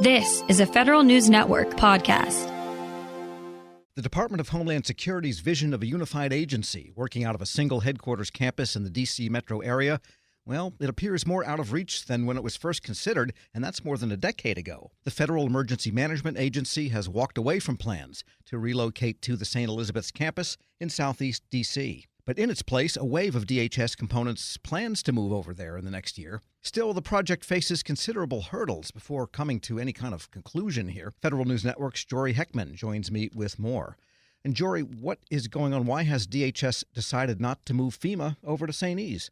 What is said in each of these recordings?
This is a Federal News Network podcast. The Department of Homeland Security's vision of a unified agency working out of a single headquarters campus in the D.C. metro area, well, it appears more out of reach than when it was first considered, and that's more than a decade ago. The Federal Emergency Management Agency has walked away from plans to relocate to the St. Elizabeth's campus in Southeast D.C. But in its place, a wave of DHS components plans to move over there in the next year. Still, the project faces considerable hurdles before coming to any kind of conclusion here. Federal News Network's Jory Heckman joins me with more. And Jory, what is going on? Why has DHS decided not to move FEMA over to St. E's?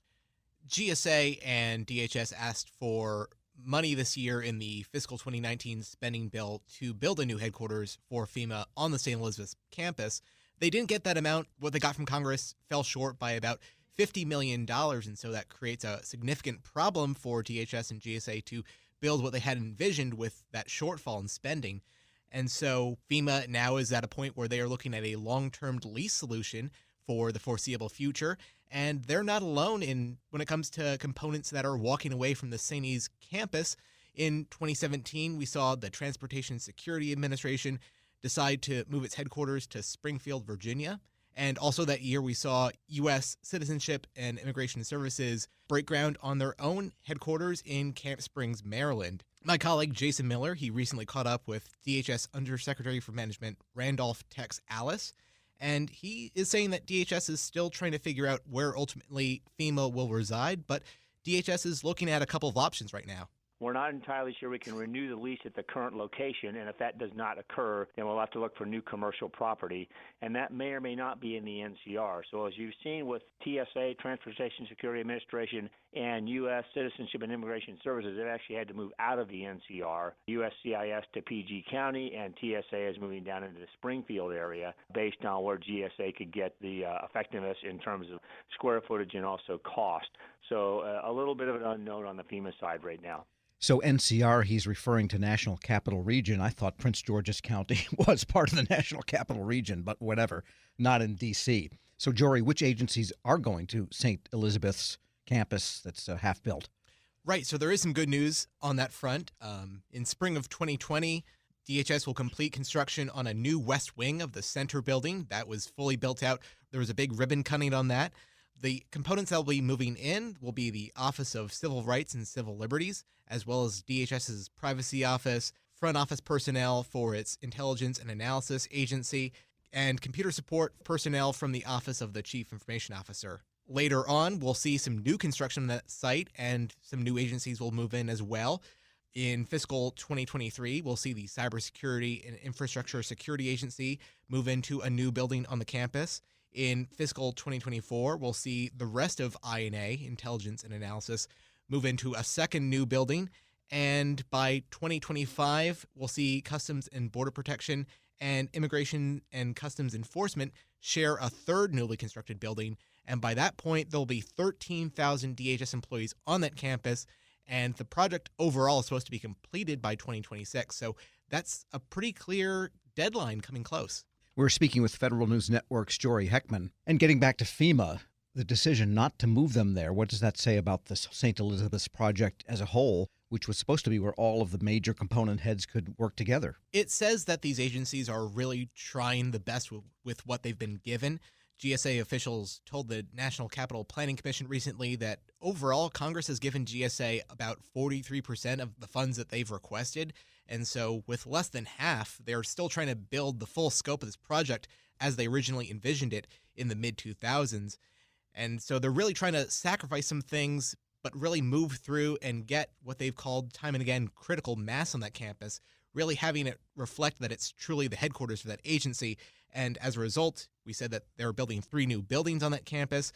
GSA and DHS asked for money this year in the fiscal 2019 spending bill to build a new headquarters for FEMA on the St. Elizabeth's campus. They didn't get that amount. What they got from Congress fell short by about $50 million, and so that creates a significant problem for DHS and GSA to build what they had envisioned with that shortfall in spending. And so FEMA now is at a point where they are looking at a long-term lease solution for the foreseeable future, and they're not alone when it comes to components that are walking away from the St. E's campus. In 2017, we saw the Transportation Security Administration decide to move its headquarters to Springfield, Virginia. And also that year, we saw U.S. Citizenship and Immigration Services break ground on their own headquarters in Camp Springs, Maryland. My colleague, Jason Miller, he recently caught up with DHS Undersecretary for Management Randolph Tex Alice, and he is saying that DHS is still trying to figure out where ultimately FEMA will reside, but DHS is looking at a couple of options right now. We're not entirely sure we can renew the lease at the current location, and if that does not occur, then we'll have to look for new commercial property, and that may or may not be in the NCR. So as you've seen with TSA, Transportation Security Administration, and U.S. Citizenship and Immigration Services, they've actually had to move out of the NCR, USCIS to PG County, and TSA is moving down into the Springfield area based on where GSA could get the effectiveness in terms of square footage and also cost. So a little bit of an unknown on the FEMA side right now. So NCR, he's referring to National Capital Region. I thought Prince George's County was part of the National Capital Region, but whatever, not in D.C. So, Jory, which agencies are going to St. Elizabeth's campus that's half-built? Right, so there is some good news on that front. In spring of 2020, DHS will complete construction on a new west wing of the center building. That was fully built out. There was a big ribbon cutting on that. The components that will be moving in will be the Office of Civil Rights and Civil Liberties, as well as DHS's Privacy Office, front office personnel for its Intelligence and Analysis Agency, and computer support personnel from the Office of the Chief Information Officer. Later on, we'll see some new construction on that site, and some new agencies will move in as well. In fiscal 2023, we'll see the Cybersecurity and Infrastructure Security Agency move into a new building on the campus. In fiscal 2024, we'll see the rest of I&A, Intelligence and Analysis, move into a second new building. And by 2025, we'll see Customs and Border Protection and Immigration and Customs Enforcement share a third newly constructed building. And by that point, there'll be 13,000 DHS employees on that campus. And the project overall is supposed to be completed by 2026. So that's a pretty clear deadline coming close. We're speaking with Federal News Network's Jory Heckman. And getting back to FEMA, the decision not to move them there, what does that say about the St. Elizabeth's project as a whole, which was supposed to be where all of the major component heads could work together? It says that these agencies are really trying the best with what they've been given. GSA officials told the National Capital Planning Commission recently that overall Congress has given GSA about 43% of the funds that they've requested. And so with less than half, they're still trying to build the full scope of this project as they originally envisioned it in the mid-2000s. And so they're really trying to sacrifice some things, but really move through and get what they've called time and again critical mass on that campus, really having it reflect that it's truly the headquarters for that agency. And as a result, we said that they're building 3 new buildings on that campus.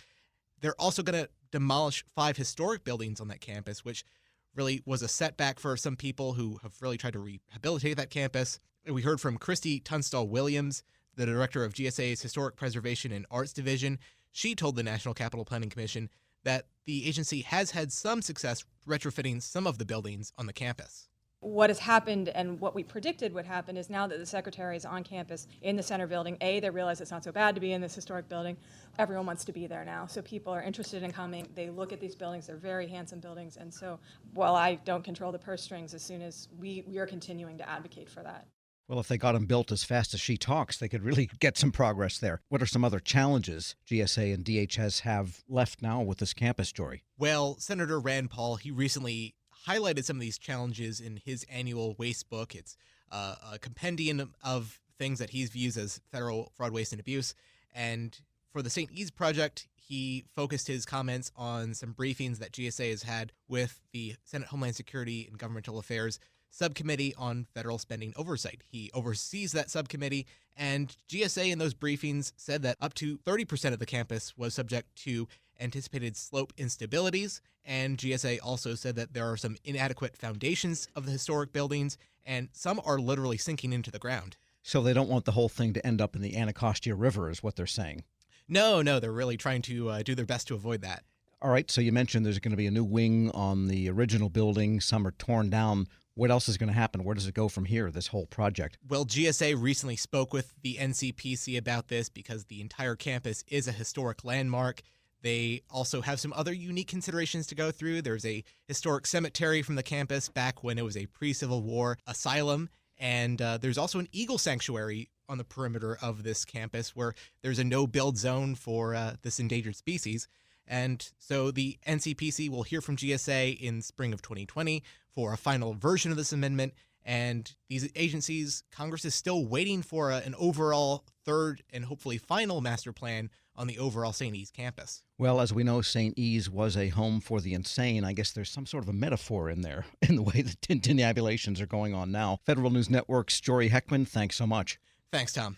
They're also going to demolish 5 historic buildings on that campus, which really was a setback for some people who have really tried to rehabilitate that campus. And we heard from Christy Tunstall-Williams, the director of GSA's Historic Preservation and Arts Division. She told the National Capital Planning Commission that the agency has had some success retrofitting some of the buildings on the campus. What has happened and what we predicted would happen is now that the secretary is on campus in the center building, they realize it's not so bad to be in this historic building. Everyone wants to be there now. So people are interested in coming. They look at these buildings. They're very handsome buildings. And so while I don't control the purse strings, as soon as we are continuing to advocate for that. Well, if they got them built as fast as she talks, they could really get some progress there. What are some other challenges GSA and DHS have left now with this campus, Jory? Well, Senator Rand Paul, he recently highlighted some of these challenges in his annual waste book. It's a compendium of things that he views as federal fraud, waste, and abuse. And for the St. E's project, he focused his comments on some briefings that GSA has had with the Senate Homeland Security and Governmental Affairs Subcommittee on Federal Spending Oversight. He oversees that subcommittee, and GSA in those briefings said that up to 30% of the campus was subject to anticipated slope instabilities, and GSA also said that there are some inadequate foundations of the historic buildings, and some are literally sinking into the ground. So they don't want the whole thing to end up in the Anacostia River is what they're saying. No, they're really trying to do their best to avoid that. All right, so you mentioned there's going to be a new wing on the original building. Some are torn down. What else is going to happen? Where does it go from here, this whole project? Well, GSA recently spoke with the NCPC about this because the entire campus is a historic landmark. They also have some other unique considerations to go through. There's a historic cemetery from the campus back when it was a pre-Civil War asylum. And there's also an eagle sanctuary on the perimeter of this campus where there's a no-build zone for this endangered species. And so the NCPC will hear from GSA in spring of 2020 for a final version of this amendment. And these agencies, Congress is still waiting for an overall third and hopefully final master plan on the overall St. E's campus. Well, as we know, St. E's was a home for the insane. I guess there's some sort of a metaphor in there in the way the tintinabulations are going on now. Federal News Network's Jory Heckman, thanks so much. Thanks, Tom.